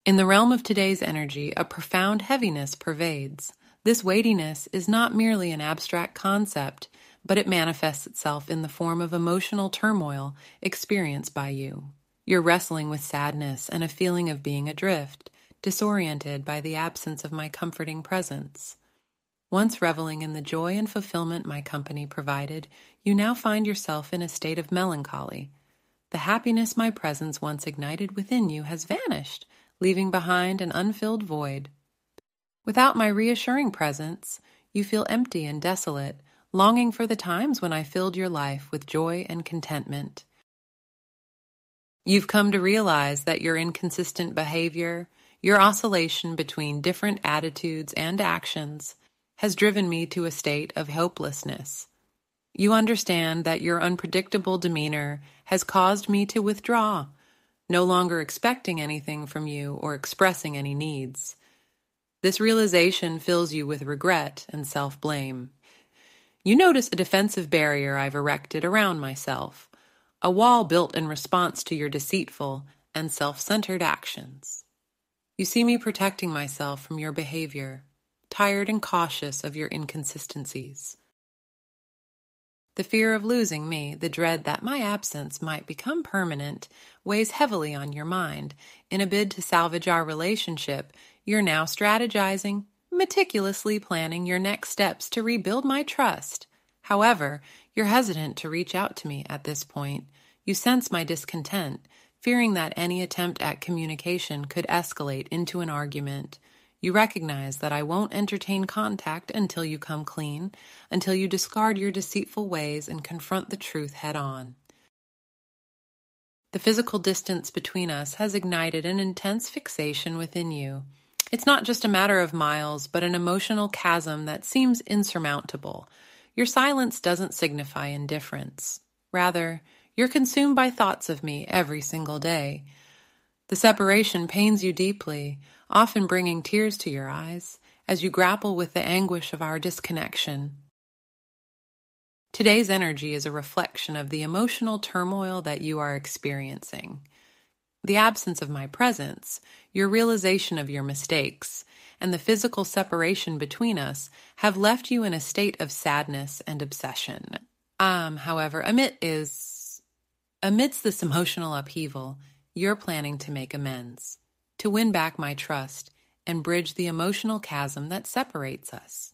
In the realm of today's energy, a profound heaviness pervades. This weightiness is not merely an abstract concept, but it manifests itself in the form of emotional turmoil experienced by you. You're wrestling with sadness and a feeling of being adrift, disoriented by the absence of my comforting presence. Once reveling in the joy and fulfillment my company provided, you now find yourself in a state of melancholy. The happiness my presence once ignited within you has vanished, leaving behind an unfilled void. Without my reassuring presence, you feel empty and desolate, longing for the times when I filled your life with joy and contentment. You've come to realize that your inconsistent behavior, your oscillation between different attitudes and actions, has driven me to a state of hopelessness. You understand that your unpredictable demeanor has caused me to withdraw, no longer expecting anything from you or expressing any needs. This realization fills you with regret and self-blame. You notice a defensive barrier I've erected around myself, a wall built in response to your deceitful and self-centered actions. You see me protecting myself from your behavior, tired and cautious of your inconsistencies. The fear of losing me, the dread that my absence might become permanent, weighs heavily on your mind. In a bid to salvage our relationship, you're now strategizing, meticulously planning your next steps to rebuild my trust. However, you're hesitant to reach out to me at this point. You sense my discontent, fearing that any attempt at communication could escalate into an argument. You recognize that I won't entertain contact until you come clean, until you discard your deceitful ways and confront the truth head-on. The physical distance between us has ignited an intense fixation within you. It's not just a matter of miles, but an emotional chasm that seems insurmountable. Your silence doesn't signify indifference. Rather, you're consumed by thoughts of me every single day. The separation pains you deeply, often bringing tears to your eyes as you grapple with the anguish of our disconnection. Today's energy is a reflection of the emotional turmoil that you are experiencing. The absence of my presence, your realization of your mistakes, and the physical separation between us have left you in a state of sadness and obsession. However, amidst this emotional upheaval, you're planning to make amends, to win back my trust and bridge the emotional chasm that separates us.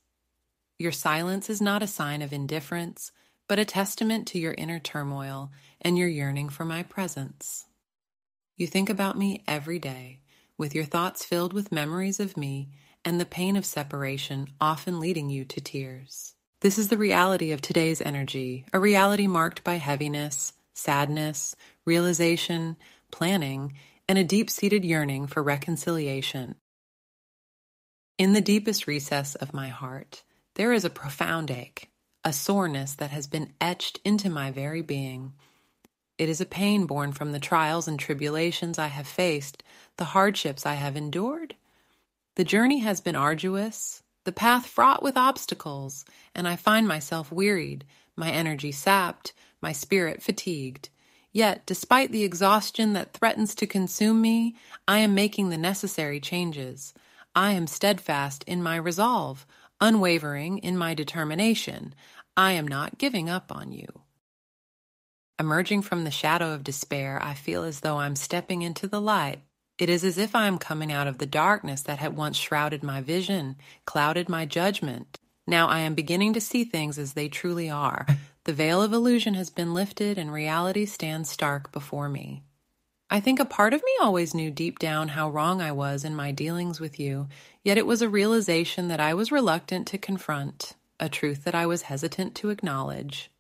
Your silence is not a sign of indifference, but a testament to your inner turmoil and your yearning for my presence. You think about me every day, with your thoughts filled with memories of me and the pain of separation often leading you to tears. This is the reality of today's energy, a reality marked by heaviness, sadness, realization, planning, and a deep-seated yearning for reconciliation. In the deepest recess of my heart, there is a profound ache, a soreness that has been etched into my very being. It is a pain born from the trials and tribulations I have faced, the hardships I have endured. The journey has been arduous, the path fraught with obstacles, and I find myself wearied, my energy sapped, my spirit fatigued. Yet, despite the exhaustion that threatens to consume me, I am making the necessary changes. I am steadfast in my resolve, unwavering in my determination. I am not giving up on you. Emerging from the shadow of despair, I feel as though I'm stepping into the light. It is as if I am coming out of the darkness that had once shrouded my vision, clouded my judgment. Now I am beginning to see things as they truly are. The veil of illusion has been lifted and reality stands stark before me. I think a part of me always knew deep down how wrong I was in my dealings with you, yet it was a realization that I was reluctant to confront, a truth that I was hesitant to acknowledge.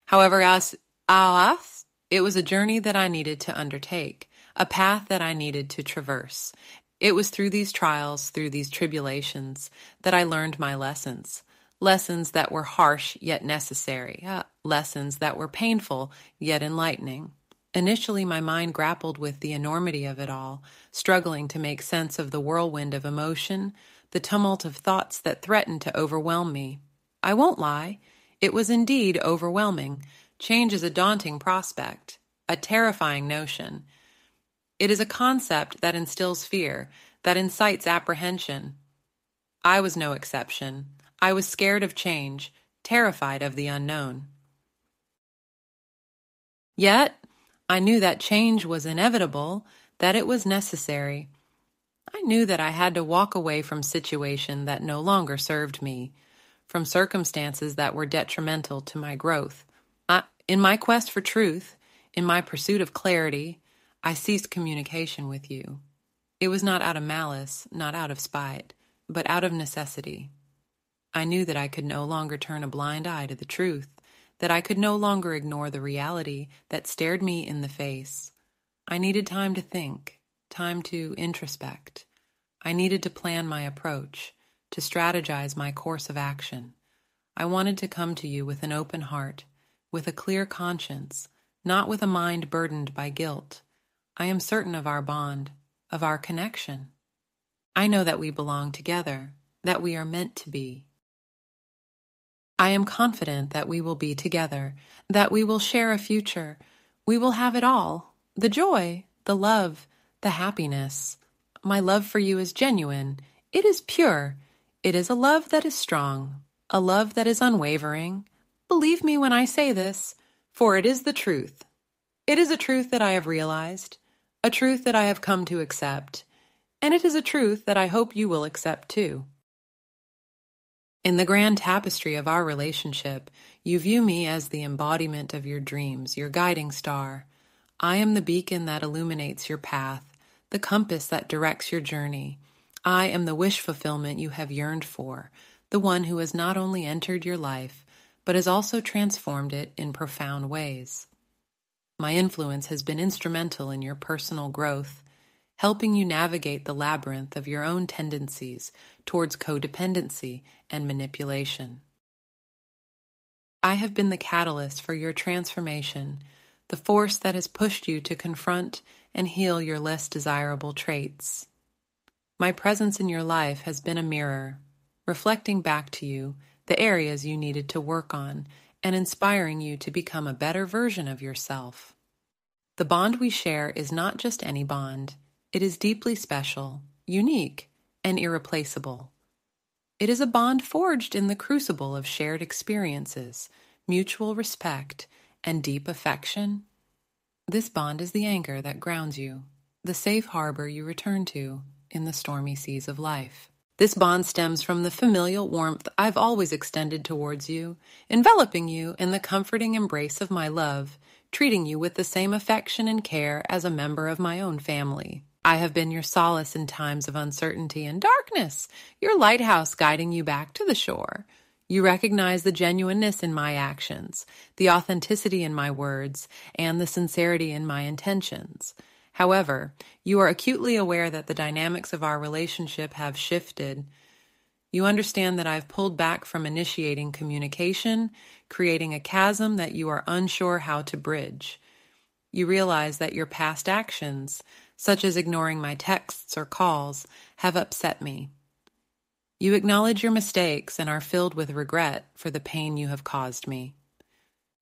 However, it was a journey that I needed to undertake, a path that I needed to traverse. It was through these trials, through these tribulations, that I learned my lessons. Lessons that were harsh yet necessary, lessons that were painful yet enlightening. Initially, my mind grappled with the enormity of it all, struggling to make sense of the whirlwind of emotion, the tumult of thoughts that threatened to overwhelm me. I won't lie, it was indeed overwhelming. Change is a daunting prospect, a terrifying notion. It is a concept that instills fear, that incites apprehension. I was no exception. I was scared of change, terrified of the unknown. Yet, I knew that change was inevitable, that it was necessary. I knew that I had to walk away from situation that no longer served me, from circumstances that were detrimental to my growth. In my quest for truth, in my pursuit of clarity, I ceased communication with you. It was not out of malice, not out of spite, but out of necessity. I knew that I could no longer turn a blind eye to the truth, that I could no longer ignore the reality that stared me in the face. I needed time to think, time to introspect. I needed to plan my approach, to strategize my course of action. I wanted to come to you with an open heart, with a clear conscience, not with a mind burdened by guilt. I am certain of our bond, of our connection. I know that we belong together, that we are meant to be. I am confident that we will be together, that we will share a future. We will have it all, the joy, the love, the happiness. My love for you is genuine. It is pure. It is a love that is strong, a love that is unwavering. Believe me when I say this, for it is the truth. It is a truth that I have realized, a truth that I have come to accept, and it is a truth that I hope you will accept too. In the grand tapestry of our relationship, you view me as the embodiment of your dreams, your guiding star. I am the beacon that illuminates your path, the compass that directs your journey. I am the wish fulfillment you have yearned for, the one who has not only entered your life, but has also transformed it in profound ways. My influence has been instrumental in your personal growth, helping you navigate the labyrinth of your own tendencies towards codependency and manipulation. I have been the catalyst for your transformation, the force that has pushed you to confront and heal your less desirable traits. My presence in your life has been a mirror, reflecting back to you the areas you needed to work on and inspiring you to become a better version of yourself. The bond we share is not just any bond. It is deeply special, unique, and irreplaceable. It is a bond forged in the crucible of shared experiences, mutual respect, and deep affection. This bond is the anchor that grounds you, the safe harbor you return to in the stormy seas of life. This bond stems from the familial warmth I've always extended towards you, enveloping you in the comforting embrace of my love, treating you with the same affection and care as a member of my own family. I have been your solace in times of uncertainty and darkness, your lighthouse guiding you back to the shore. You recognize the genuineness in my actions, the authenticity in my words, and the sincerity in my intentions. However, you are acutely aware that the dynamics of our relationship have shifted. You understand that I've pulled back from initiating communication, creating a chasm that you are unsure how to bridge. You realize that your past actions, such as ignoring my texts or calls, have upset me. You acknowledge your mistakes and are filled with regret for the pain you have caused me.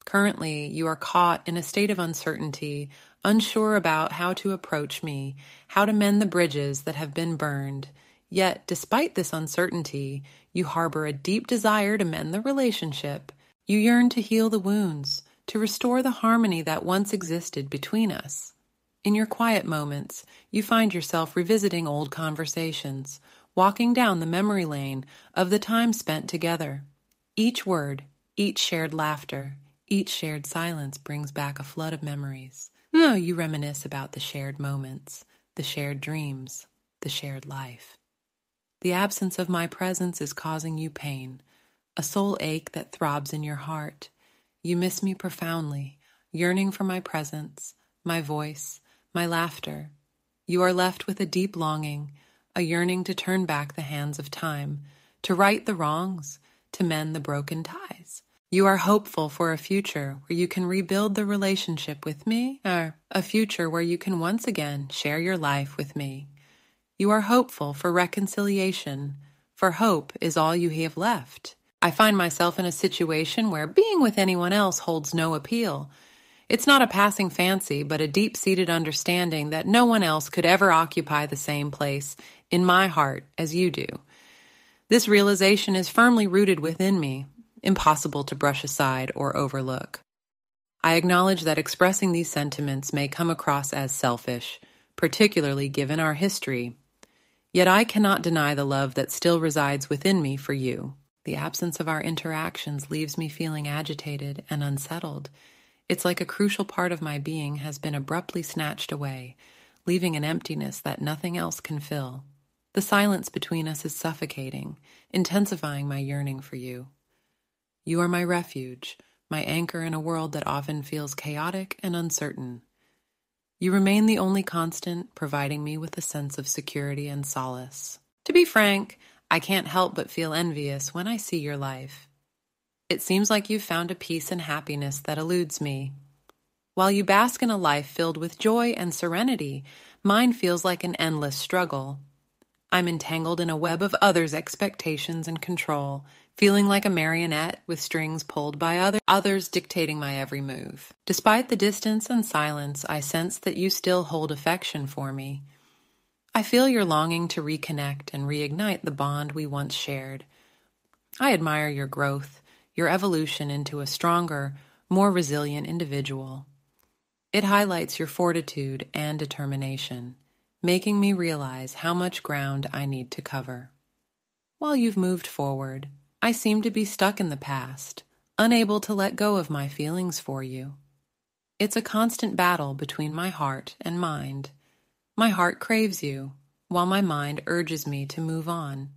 Currently, you are caught in a state of uncertainty, unsure about how to approach me, how to mend the bridges that have been burned. Yet, despite this uncertainty, you harbor a deep desire to mend the relationship. You yearn to heal the wounds, to restore the harmony that once existed between us. In your quiet moments, you find yourself revisiting old conversations, walking down the memory lane of the time spent together. Each word, each shared laughter, each shared silence brings back a flood of memories. You reminisce about the shared moments, the shared dreams, the shared life. The absence of my presence is causing you pain, a soul ache that throbs in your heart. You miss me profoundly, yearning for my presence, my voice, my laughter. You are left with a deep longing, a yearning to turn back the hands of time, to right the wrongs, to mend the broken ties. You are hopeful for a future where you can rebuild the relationship with me, or a future where you can once again share your life with me. You are hopeful for reconciliation, for hope is all you have left. I find myself in a situation where being with anyone else holds no appeal. It's not a passing fancy, but a deep-seated understanding that no one else could ever occupy the same place in my heart as you do. This realization is firmly rooted within me, impossible to brush aside or overlook. I acknowledge that expressing these sentiments may come across as selfish, particularly given our history. Yet I cannot deny the love that still resides within me for you. The absence of our interactions leaves me feeling agitated and unsettled. It's like a crucial part of my being has been abruptly snatched away, leaving an emptiness that nothing else can fill. The silence between us is suffocating, intensifying my yearning for you. You are my refuge, my anchor in a world that often feels chaotic and uncertain. You remain the only constant, providing me with a sense of security and solace. To be frank, I can't help but feel envious when I see your life. It seems like you've found a peace and happiness that eludes me. While you bask in a life filled with joy and serenity, mine feels like an endless struggle. I'm entangled in a web of others' expectations and control, feeling like a marionette with strings pulled by others dictating my every move. Despite the distance and silence, I sense that you still hold affection for me. I feel your longing to reconnect and reignite the bond we once shared. I admire your growth, your evolution into a stronger, more resilient individual. It highlights your fortitude and determination, making me realize how much ground I need to cover. While you've moved forward, I seem to be stuck in the past, unable to let go of my feelings for you. It's a constant battle between my heart and mind. My heart craves you, while my mind urges me to move on.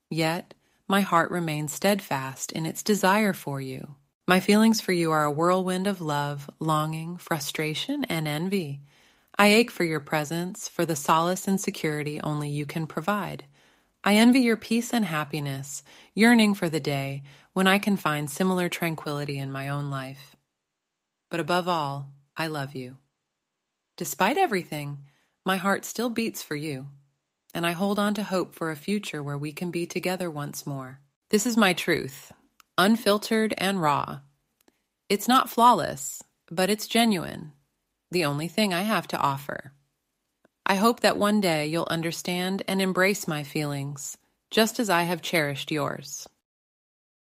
Yet, my heart remains steadfast in its desire for you. My feelings for you are a whirlwind of love, longing, frustration, and envy. I ache for your presence, for the solace and security only you can provide. I envy your peace and happiness, yearning for the day when I can find similar tranquility in my own life. But above all, I love you. Despite everything, my heart still beats for you, and I hold on to hope for a future where we can be together once more. This is my truth, unfiltered and raw. It's not flawless, but it's genuine. The only thing I have to offer. I hope that one day you'll understand and embrace my feelings, just as I have cherished yours.